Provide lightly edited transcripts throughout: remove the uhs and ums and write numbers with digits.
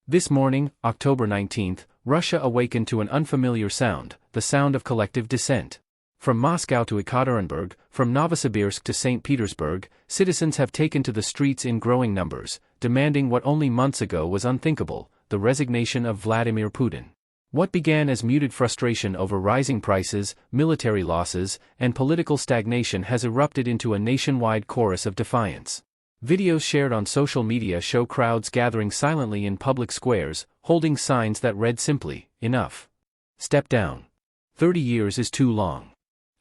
This morning, October 19th, Russia awakened to an unfamiliar sound, the sound of collective dissent. From Moscow to Ekaterinburg, from Novosibirsk to St. Petersburg, citizens have taken to the streets in growing numbers, demanding what only months ago was unthinkable, the resignation of Vladimir Putin. What began as muted frustration over rising prices, military losses, and political stagnation has erupted into a nationwide chorus of defiance. Videos shared on social media show crowds gathering silently in public squares, holding signs that read simply, "Enough. Step down. 30 years is too long."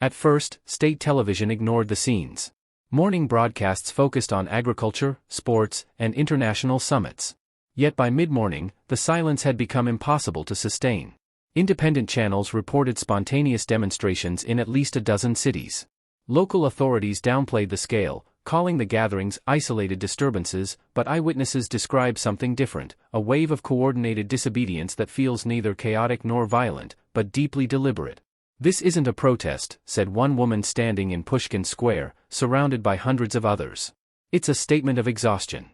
At first, state television ignored the scenes. Morning broadcasts focused on agriculture, sports, and international summits. Yet by mid-morning, the silence had become impossible to sustain. Independent channels reported spontaneous demonstrations in at least a dozen cities. Local authorities downplayed the scale, calling the gatherings isolated disturbances, but eyewitnesses describe something different, a wave of coordinated disobedience that feels neither chaotic nor violent, but deeply deliberate. "This isn't a protest," said one woman standing in Pushkin Square, surrounded by hundreds of others. "It's a statement of exhaustion."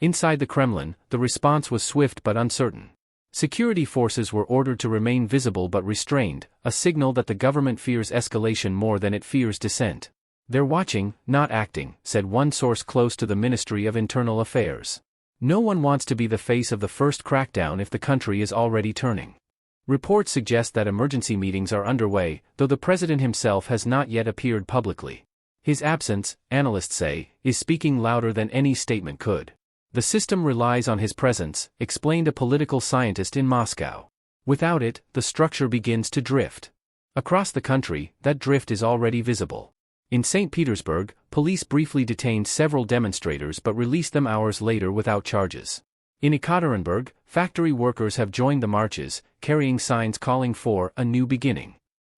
Inside the Kremlin, the response was swift but uncertain. Security forces were ordered to remain visible but restrained, a signal that the government fears escalation more than it fears dissent. "They're watching, not acting," said one source close to the Ministry of Internal Affairs. No one wants to be the face of the first crackdown if the country is already turning. Reports suggest that emergency meetings are underway, though the president himself has not yet appeared publicly. His absence, analysts say, is speaking louder than any statement could. "The system relies on his presence," explained a political scientist in Moscow. "Without it, the structure begins to drift." Across the country, that drift is already visible. In St. Petersburg, police briefly detained several demonstrators but released them hours later without charges. In Ekaterinburg, factory workers have joined the marches, carrying signs calling for a new beginning.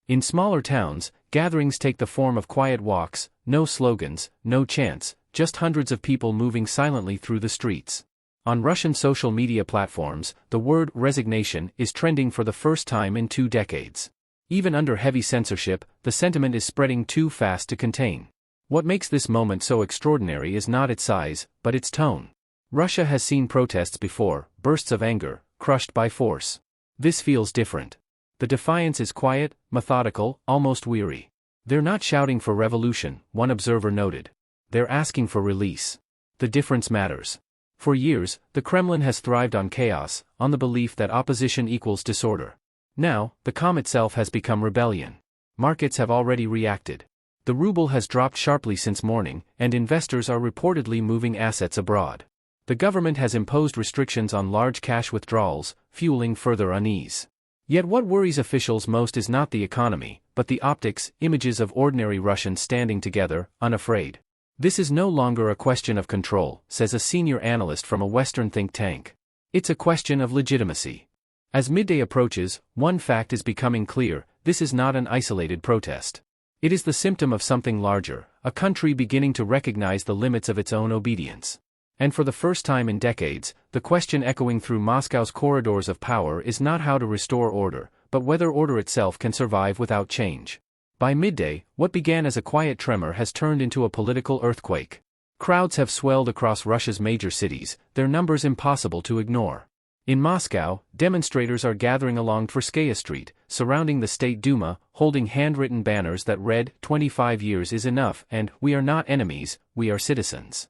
In smaller towns, gatherings take the form of quiet walks, no slogans, no chants, just hundreds of people moving silently through the streets. On Russian social media platforms, the word resignation is trending for the first time in 2 decades. Even under heavy censorship, the sentiment is spreading too fast to contain. What makes this moment so extraordinary is not its size, but its tone. Russia has seen protests before, bursts of anger, crushed by force. This feels different. The defiance is quiet, methodical, almost weary. "They're not shouting for revolution," one observer noted. "They're asking for release." The difference matters. For years, the Kremlin has thrived on chaos, on the belief that opposition equals disorder. Now, the calm itself has become rebellion. Markets have already reacted. The ruble has dropped sharply since morning, and investors are reportedly moving assets abroad. The government has imposed restrictions on large cash withdrawals, fueling further unease. Yet what worries officials most is not the economy, but the optics, images of ordinary Russians standing together, unafraid. "This is no longer a question of control," says a senior analyst from a Western think tank. "It's a question of legitimacy." As midday approaches, one fact is becoming clear: this is not an isolated protest. It is the symptom of something larger, a country beginning to recognize the limits of its own obedience. And for the first time in decades, the question echoing through Moscow's corridors of power is not how to restore order, but whether order itself can survive without change. By midday, what began as a quiet tremor has turned into a political earthquake. Crowds have swelled across Russia's major cities, their numbers impossible to ignore. In Moscow, demonstrators are gathering along Tverskaya Street, surrounding the State Duma, holding handwritten banners that read, "25 years is enough," and "We are not enemies, we are citizens."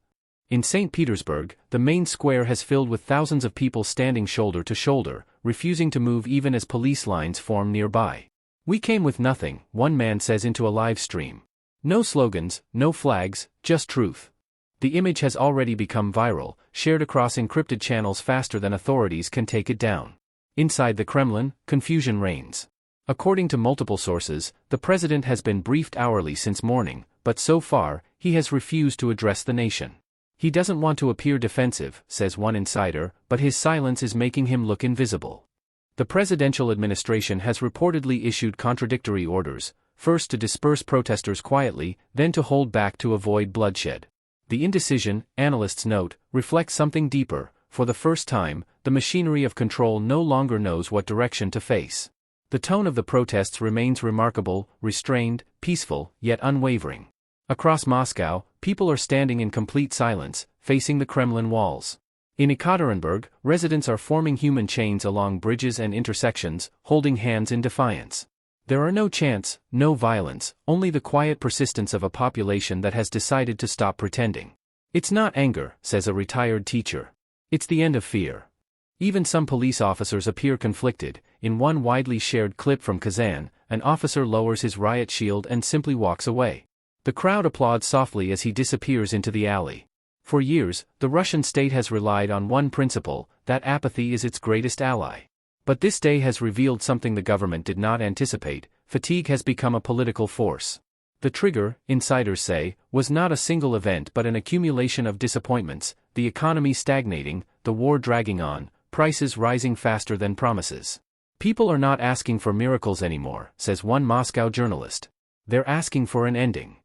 In St. Petersburg, the main square has filled with thousands of people standing shoulder to shoulder, refusing to move even as police lines form nearby. "We came with nothing," one man says into a live stream. "No slogans, no flags, just truth." The image has already become viral, shared across encrypted channels faster than authorities can take it down. Inside the Kremlin, confusion reigns. According to multiple sources, the president has been briefed hourly since morning, but so far, he has refused to address the nation. "He doesn't want to appear defensive," says one insider, but his silence is making him look invisible. The presidential administration has reportedly issued contradictory orders, first to disperse protesters quietly, then to hold back to avoid bloodshed. The indecision, analysts note, reflects something deeper. For the first time, the machinery of control no longer knows what direction to face. The tone of the protests remains remarkable, restrained, peaceful, yet unwavering. Across Moscow, people are standing in complete silence, facing the Kremlin walls. In Ekaterinburg, residents are forming human chains along bridges and intersections, holding hands in defiance. There are no chants, no violence, only the quiet persistence of a population that has decided to stop pretending. It's not anger, says a retired teacher. It's the end of fear. Even some police officers appear conflicted. In one widely shared clip from Kazan, an officer lowers his riot shield and simply walks away. The crowd applauds softly as he disappears into the alley. For years, the Russian state has relied on one principle, that apathy is its greatest ally. But this day has revealed something the government did not anticipate: fatigue has become a political force. The trigger, insiders say, was not a single event but an accumulation of disappointments: the economy stagnating, the war dragging on, prices rising faster than promises. People are not asking for miracles anymore, says one Moscow journalist. They're asking for an ending.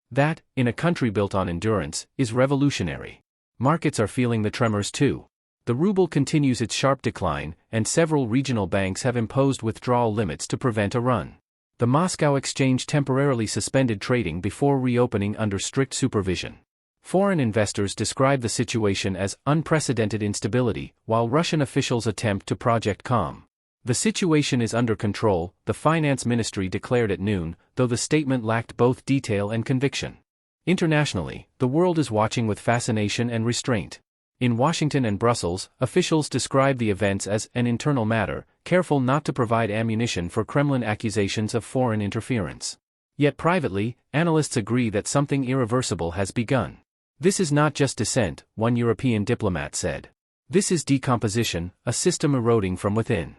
That, in a country built on endurance, is revolutionary. Markets are feeling the tremors too. The ruble continues its sharp decline, and several regional banks have imposed withdrawal limits to prevent a run. The Moscow exchange temporarily suspended trading before reopening under strict supervision. Foreign investors describe the situation as unprecedented instability, while Russian officials attempt to project calm. The situation is under control, the finance ministry declared at noon, though the statement lacked both detail and conviction. Internationally, the world is watching with fascination and restraint. In Washington and Brussels, officials describe the events as an internal matter, careful not to provide ammunition for Kremlin accusations of foreign interference. Yet privately, analysts agree that something irreversible has begun. This is not just dissent, one European diplomat said. This is decomposition, a system eroding from within.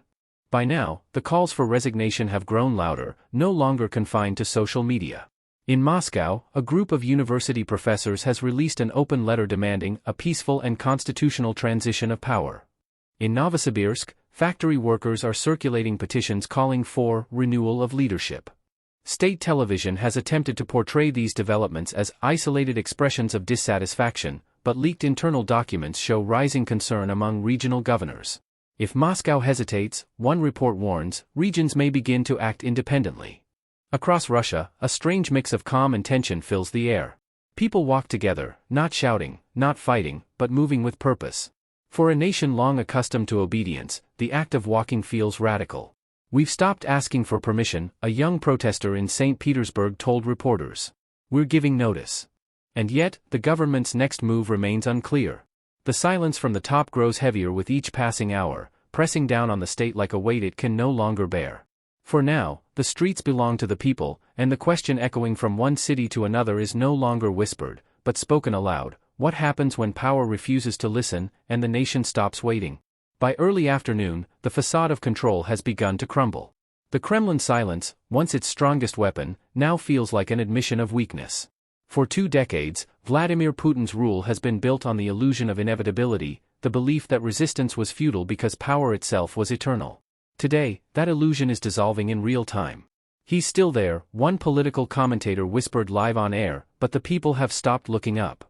By now, the calls for resignation have grown louder, no longer confined to social media. In Moscow, a group of university professors has released an open letter demanding a peaceful and constitutional transition of power. In Novosibirsk, factory workers are circulating petitions calling for renewal of leadership. State television has attempted to portray these developments as isolated expressions of dissatisfaction, but leaked internal documents show rising concern among regional governors. If Moscow hesitates, one report warns, regions may begin to act independently. Across Russia, a strange mix of calm and tension fills the air. People walk together, not shouting, not fighting, but moving with purpose. For a nation long accustomed to obedience, the act of walking feels radical. We've stopped asking for permission, a young protester in St. Petersburg told reporters. We're giving notice. And yet, the government's next move remains unclear. The silence from the top grows heavier with each passing hour, pressing down on the state like a weight it can no longer bear. For now, the streets belong to the people, and the question echoing from one city to another is no longer whispered, but spoken aloud: what happens when power refuses to listen, and the nation stops waiting? By early afternoon, the facade of control has begun to crumble. The Kremlin silence, once its strongest weapon, now feels like an admission of weakness. For 2 decades, Vladimir Putin's rule has been built on the illusion of inevitability, the belief that resistance was futile because power itself was eternal. Today, that illusion is dissolving in real time. He's still there, one political commentator whispered live on air, but the people have stopped looking up.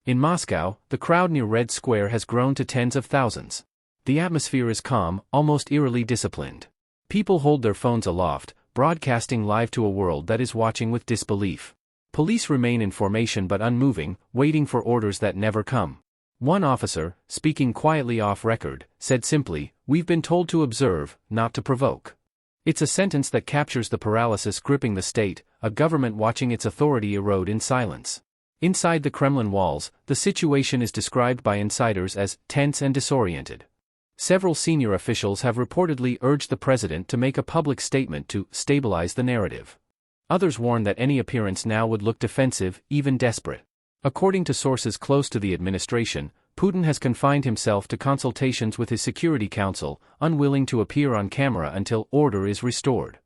In Moscow, the crowd near Red Square has grown to tens of thousands. The atmosphere is calm, almost eerily disciplined. People hold their phones aloft, broadcasting live to a world that is watching with disbelief. Police remain in formation but unmoving, waiting for orders that never come. One officer, speaking quietly off record, said simply, "We've been told to observe, not to provoke." It's a sentence that captures the paralysis gripping the state, a government watching its authority erode in silence. Inside the Kremlin walls, the situation is described by insiders as tense and disoriented. Several senior officials have reportedly urged the president to make a public statement to stabilize the narrative. Others warn that any appearance now would look defensive, even desperate. According to sources close to the administration, Putin has confined himself to consultations with his Security Council, unwilling to appear on camera until order is restored.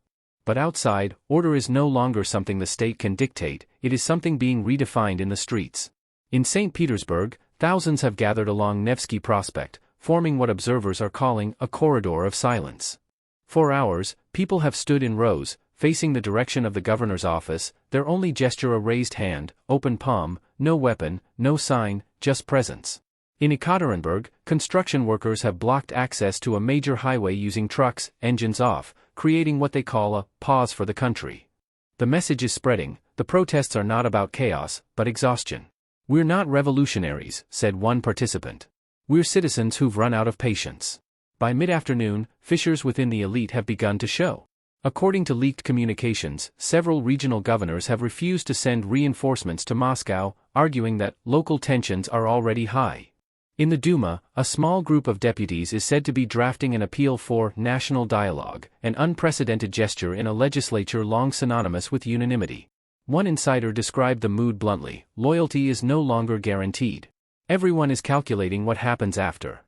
But outside, order is no longer something the state can dictate, it is something being redefined in the streets. In St. Petersburg, thousands have gathered along Nevsky Prospect, forming what observers are calling a corridor of silence. For hours, people have stood in rows, facing the direction of the governor's office, their only gesture a raised hand, open palm, no weapon, no sign, just presence. In Ekaterinburg, construction workers have blocked access to a major highway using trucks, engines off, creating what they call a pause for the country. The message is spreading: the protests are not about chaos, but exhaustion. "We're not revolutionaries," said one participant. We're citizens who've run out of patience. By mid-afternoon, fissures within the elite have begun to show. According to leaked communications, several regional governors have refused to send reinforcements to Moscow, arguing that local tensions are already high. In the Duma, a small group of deputies is said to be drafting an appeal for national dialogue, an unprecedented gesture in a legislature long synonymous with unanimity. One insider described the mood bluntly: loyalty is no longer guaranteed. Everyone is calculating what happens after.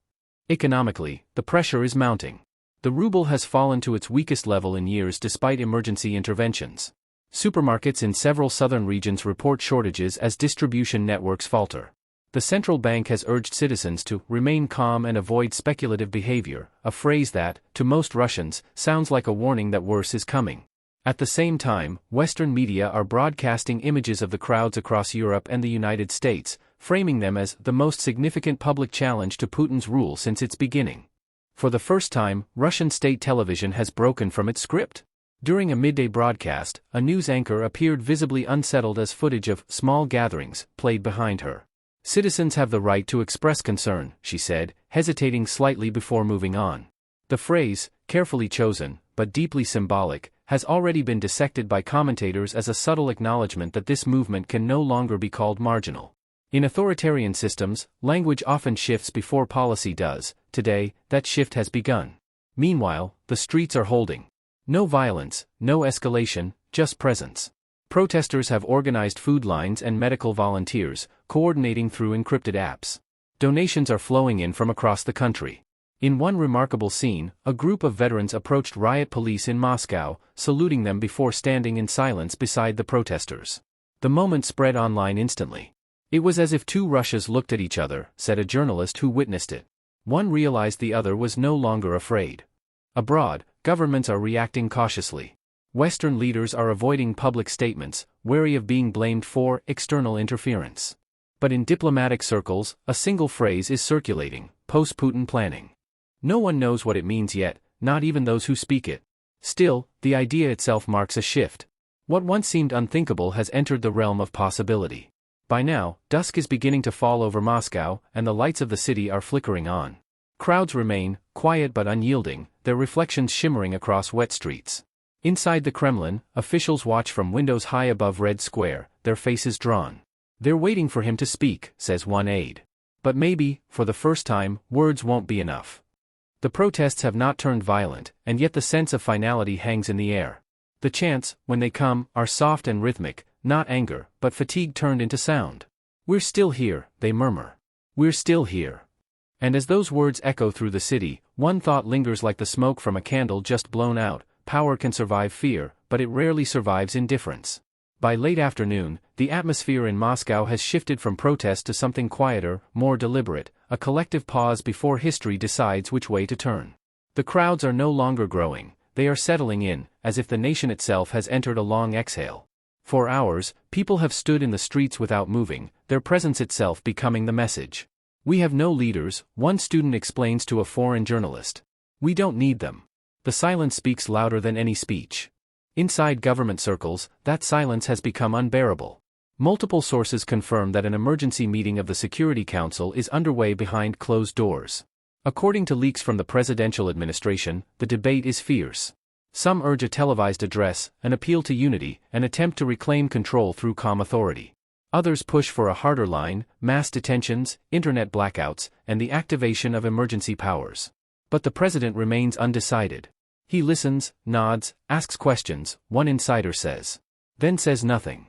Economically, the pressure is mounting. The ruble has fallen to its weakest level in years despite emergency interventions. Supermarkets in several southern regions report shortages as distribution networks falter. The central bank has urged citizens to remain calm and avoid speculative behavior, a phrase that, to most Russians, sounds like a warning that worse is coming. At the same time, Western media are broadcasting images of the crowds across Europe and the United States, framing them as the most significant public challenge to Putin's rule since its beginning. For the first time, Russian state television has broken from its script. During a midday broadcast, a news anchor appeared visibly unsettled as footage of small gatherings played behind her. Citizens have the right to express concern, she said, hesitating slightly before moving on. The phrase, carefully chosen, but deeply symbolic, has already been dissected by commentators as a subtle acknowledgement that this movement can no longer be called marginal. In authoritarian systems, language often shifts before policy does. Today, that shift has begun. Meanwhile, the streets are holding. No violence, no escalation, just presence. Protesters have organized food lines and medical volunteers, coordinating through encrypted apps. Donations are flowing in from across the country. In one remarkable scene, a group of veterans approached riot police in Moscow, saluting them before standing in silence beside the protesters. The moment spread online instantly. It was as if two Russias looked at each other, said a journalist who witnessed it. One realized the other was no longer afraid. Abroad, governments are reacting cautiously. Western leaders are avoiding public statements, wary of being blamed for external interference. But in diplomatic circles, a single phrase is circulating: post-Putin planning. No one knows what it means yet, not even those who speak it. Still, the idea itself marks a shift. What once seemed unthinkable has entered the realm of possibility. By now, dusk is beginning to fall over Moscow, and the lights of the city are flickering on. Crowds remain, quiet but unyielding, their reflections shimmering across wet streets. Inside the Kremlin, officials watch from windows high above Red Square, their faces drawn. They're waiting for him to speak, says one aide. But maybe, for the first time, words won't be enough. The protests have not turned violent, and yet the sense of finality hangs in the air. The chants, when they come, are soft and rhythmic, not anger, but fatigue turned into sound. We're still here, they murmur. We're still here. And as those words echo through the city, one thought lingers like the smoke from a candle just blown out: power can survive fear, but it rarely survives indifference. By late afternoon, the atmosphere in Moscow has shifted from protest to something quieter, more deliberate, a collective pause before history decides which way to turn. The crowds are no longer growing, they are settling in, as if the nation itself has entered a long exhale. For hours, people have stood in the streets without moving, their presence itself becoming the message. We have no leaders, one student explains to a foreign journalist. We don't need them. The silence speaks louder than any speech. Inside government circles, that silence has become unbearable. Multiple sources confirm that an emergency meeting of the Security Council is underway behind closed doors. According to leaks from the presidential administration, the debate is fierce. Some urge a televised address, an appeal to unity, an attempt to reclaim control through calm authority. Others push for a harder line: mass detentions, internet blackouts, and the activation of emergency powers. But the president remains undecided. He listens, nods, asks questions, one insider says. Then says nothing.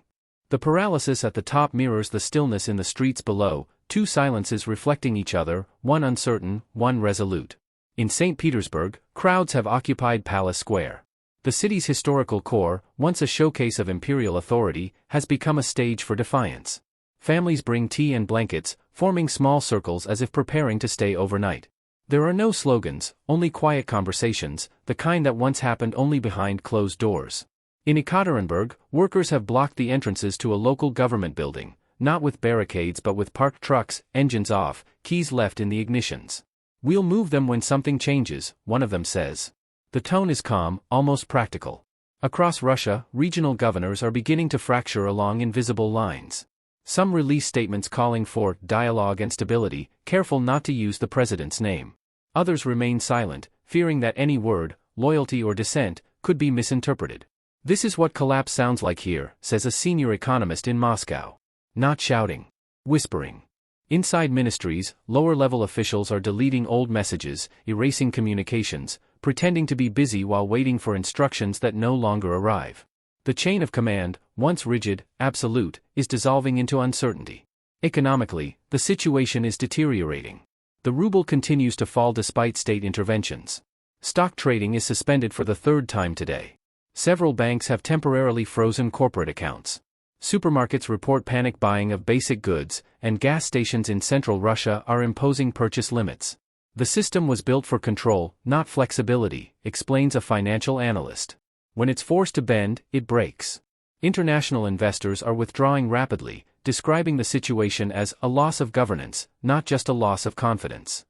The paralysis at the top mirrors the stillness in the streets below, two silences reflecting each other, one uncertain, one resolute. In St. Petersburg, crowds have occupied Palace Square. The city's historical core, once a showcase of imperial authority, has become a stage for defiance. Families bring tea and blankets, forming small circles as if preparing to stay overnight. There are no slogans, only quiet conversations, the kind that once happened only behind closed doors. In Ekaterinburg, workers have blocked the entrances to a local government building, not with barricades but with parked trucks, engines off, keys left in the ignitions. We'll move them when something changes, one of them says. The tone is calm, almost practical. Across Russia, regional governors are beginning to fracture along invisible lines. Some release statements calling for dialogue and stability, careful not to use the president's name. Others remain silent, fearing that any word, loyalty or dissent, could be misinterpreted. This is what collapse sounds like here, says a senior economist in Moscow. Not shouting. Whispering. Inside ministries, lower-level officials are deleting old messages, erasing communications, pretending to be busy while waiting for instructions that no longer arrive. The chain of command, once rigid, absolute, is dissolving into uncertainty. Economically, the situation is deteriorating. The ruble continues to fall despite state interventions. Stock trading is suspended for the third time today. Several banks have temporarily frozen corporate accounts. Supermarkets report panic buying of basic goods, and gas stations in central Russia are imposing purchase limits. The system was built for control, not flexibility, explains a financial analyst. When it's forced to bend, it breaks. International investors are withdrawing rapidly, describing the situation as a loss of governance, not just a loss of confidence.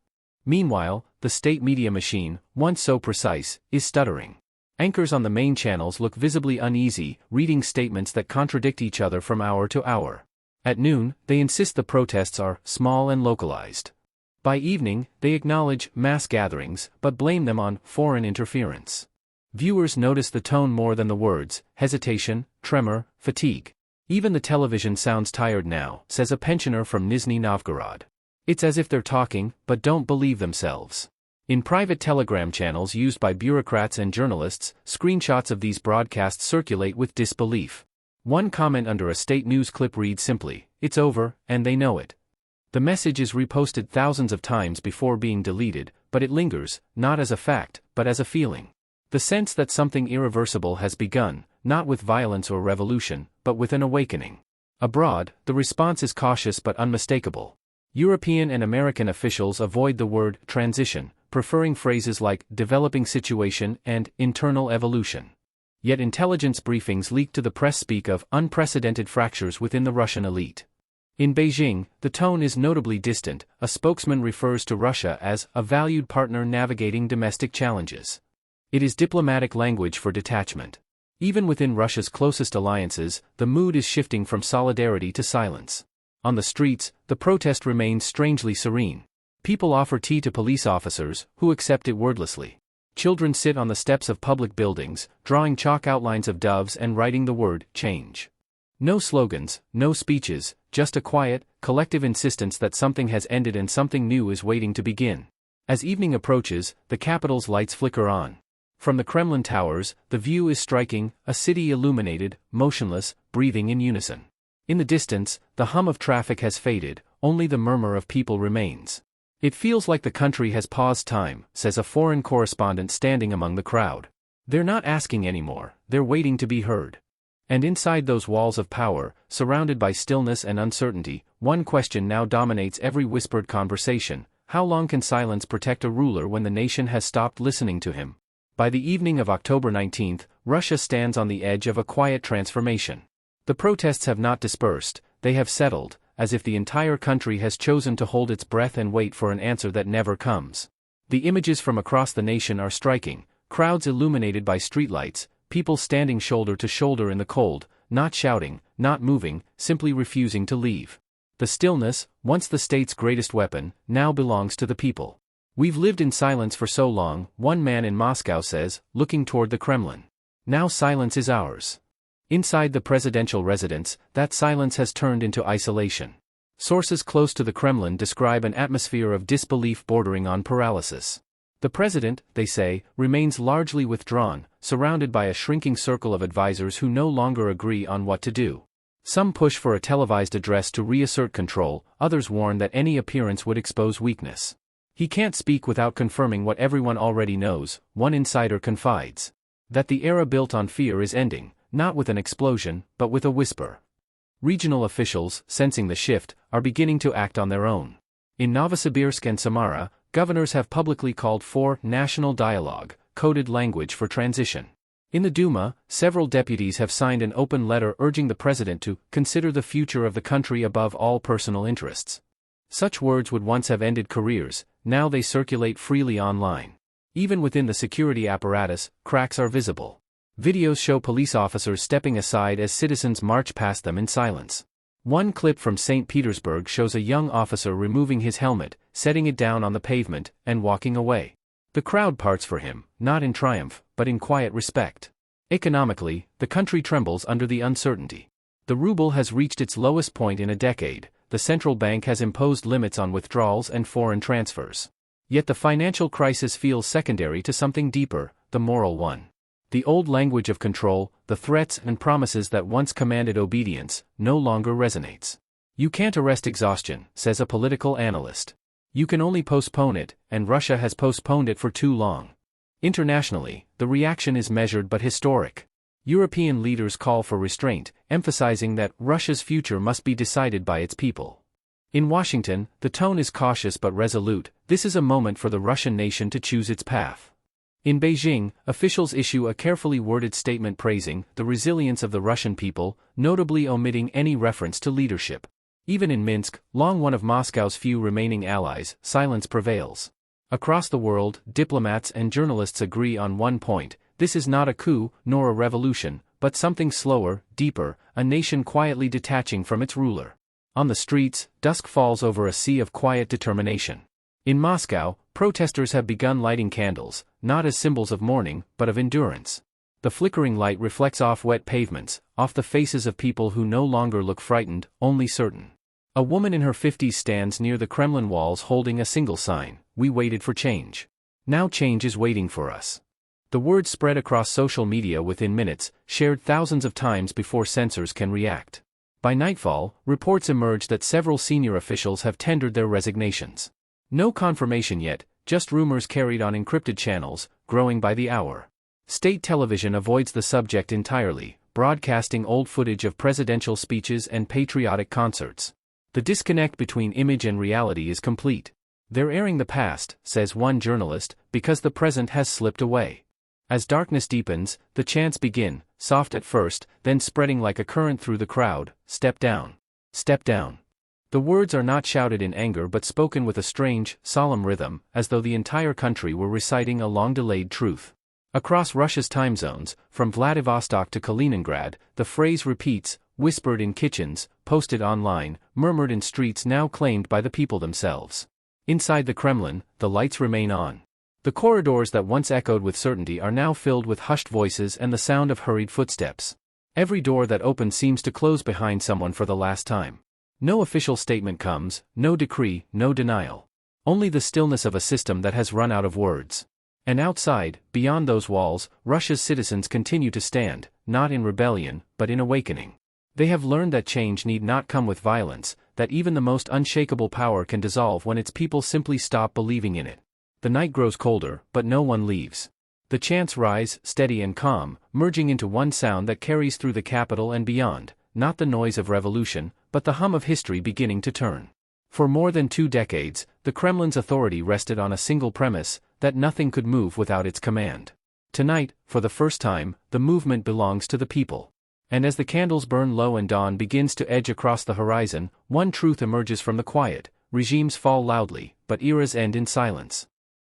Meanwhile, the state media machine, once so precise, is stuttering. Anchors on the main channels look visibly uneasy, reading statements that contradict each other from hour to hour. At noon, they insist the protests are small and localized. By evening, they acknowledge mass gatherings, but blame them on foreign interference. Viewers notice the tone more than the words, hesitation, tremor, fatigue. Even the television sounds tired now, says a pensioner from Nizhny Novgorod. It's as if they're talking, but don't believe themselves. In private telegram channels used by bureaucrats and journalists, screenshots of these broadcasts circulate with disbelief. One comment under a state news clip reads simply, "It's over, and they know it." The message is reposted thousands of times before being deleted, but it lingers, not as a fact, but as a feeling. The sense that something irreversible has begun, not with violence or revolution, but with an awakening. Abroad, the response is cautious but unmistakable. European and American officials avoid the word transition, preferring phrases like developing situation and internal evolution. Yet intelligence briefings leaked to the press speak of unprecedented fractures within the Russian elite. In Beijing, the tone is notably distant. A spokesman refers to Russia as a valued partner navigating domestic challenges. It is diplomatic language for detachment. Even within Russia's closest alliances, the mood is shifting from solidarity to silence. On the streets, the protest remains strangely serene. People offer tea to police officers, who accept it wordlessly. Children sit on the steps of public buildings, drawing chalk outlines of doves and writing the word change. No slogans, no speeches, just a quiet, collective insistence that something has ended and something new is waiting to begin. As evening approaches, the capital's lights flicker on. From the Kremlin towers, the view is striking, a city illuminated, motionless, breathing in unison. In the distance, the hum of traffic has faded, only the murmur of people remains. It feels like the country has paused time, says a foreign correspondent standing among the crowd. They're not asking anymore, they're waiting to be heard. And inside those walls of power, surrounded by stillness and uncertainty, one question now dominates every whispered conversation: how long can silence protect a ruler when the nation has stopped listening to him? By the evening of October 19th, Russia stands on the edge of a quiet transformation. The protests have not dispersed, they have settled, as if the entire country has chosen to hold its breath and wait for an answer that never comes. The images from across the nation are striking: crowds illuminated by streetlights, people standing shoulder to shoulder in the cold, not shouting, not moving, simply refusing to leave. The stillness, once the state's greatest weapon, now belongs to the people. "We've lived in silence for so long," one man in Moscow says, looking toward the Kremlin. "Now silence is ours." Inside the presidential residence, that silence has turned into isolation. Sources close to the Kremlin describe an atmosphere of disbelief bordering on paralysis. The president, they say, remains largely withdrawn, surrounded by a shrinking circle of advisors who no longer agree on what to do. Some push for a televised address to reassert control, others warn that any appearance would expose weakness. "He can't speak without confirming what everyone already knows," one insider confides. That the era built on fear is ending, not with an explosion, but with a whisper. Regional officials, sensing the shift, are beginning to act on their own. In Novosibirsk and Samara, governors have publicly called for national dialogue, coded language for transition. In the Duma, several deputies have signed an open letter urging the president to consider the future of the country above all personal interests. Such words would once have ended careers, now they circulate freely online. Even within the security apparatus, cracks are visible. Videos show police officers stepping aside as citizens march past them in silence. One clip from St. Petersburg shows a young officer removing his helmet, setting it down on the pavement, and walking away. The crowd parts for him, not in triumph, but in quiet respect. Economically, the country trembles under the uncertainty. The ruble has reached its lowest point in a decade, the central bank has imposed limits on withdrawals and foreign transfers. Yet the financial crisis feels secondary to something deeper, the moral one. The old language of control, the threats and promises that once commanded obedience, no longer resonates. You can't arrest exhaustion, says a political analyst. You can only postpone it, and Russia has postponed it for too long. Internationally, the reaction is measured but historic. European leaders call for restraint, emphasizing that Russia's future must be decided by its people. In Washington, the tone is cautious but resolute. This is a moment for the Russian nation to choose its path. In Beijing, officials issue a carefully worded statement praising the resilience of the Russian people, notably omitting any reference to leadership. Even in Minsk, long one of Moscow's few remaining allies, silence prevails. Across the world, diplomats and journalists agree on one point: this is not a coup, nor a revolution, but something slower, deeper, a nation quietly detaching from its ruler. On the streets, dusk falls over a sea of quiet determination. In Moscow, protesters have begun lighting candles, not as symbols of mourning, but of endurance. The flickering light reflects off wet pavements, off the faces of people who no longer look frightened, only certain. A woman in her 50s stands near the Kremlin walls holding a single sign: "We waited for change. Now change is waiting for us." The word spread across social media within minutes, shared thousands of times before censors can react. By nightfall, reports emerge that several senior officials have tendered their resignations. No confirmation yet, just rumors carried on encrypted channels, growing by the hour. State television avoids the subject entirely, broadcasting old footage of presidential speeches and patriotic concerts. The disconnect between image and reality is complete. They're airing the past, says one journalist, because the present has slipped away. As darkness deepens, the chants begin, soft at first, then spreading like a current through the crowd: "Step down. Step down." The words are not shouted in anger but spoken with a strange, solemn rhythm, as though the entire country were reciting a long-delayed truth. Across Russia's time zones, from Vladivostok to Kaliningrad, the phrase repeats, whispered in kitchens, posted online, murmured in streets now claimed by the people themselves. Inside the Kremlin, the lights remain on. The corridors that once echoed with certainty are now filled with hushed voices and the sound of hurried footsteps. Every door that opens seems to close behind someone for the last time. No official statement comes, no decree, no denial. Only the stillness of a system that has run out of words. And outside, beyond those walls, Russia's citizens continue to stand, not in rebellion, but in awakening. They have learned that change need not come with violence, that even the most unshakable power can dissolve when its people simply stop believing in it. The night grows colder, but no one leaves. The chants rise, steady and calm, merging into one sound that carries through the capital and beyond, not the noise of revolution, but the hum of history beginning to turn. For more than 2 decades, the Kremlin's authority rested on a single premise: that nothing could move without its command. Tonight, for the first time, the movement belongs to the people. And as the candles burn low and dawn begins to edge across the horizon, one truth emerges from the quiet: regimes fall loudly, but eras end in silence.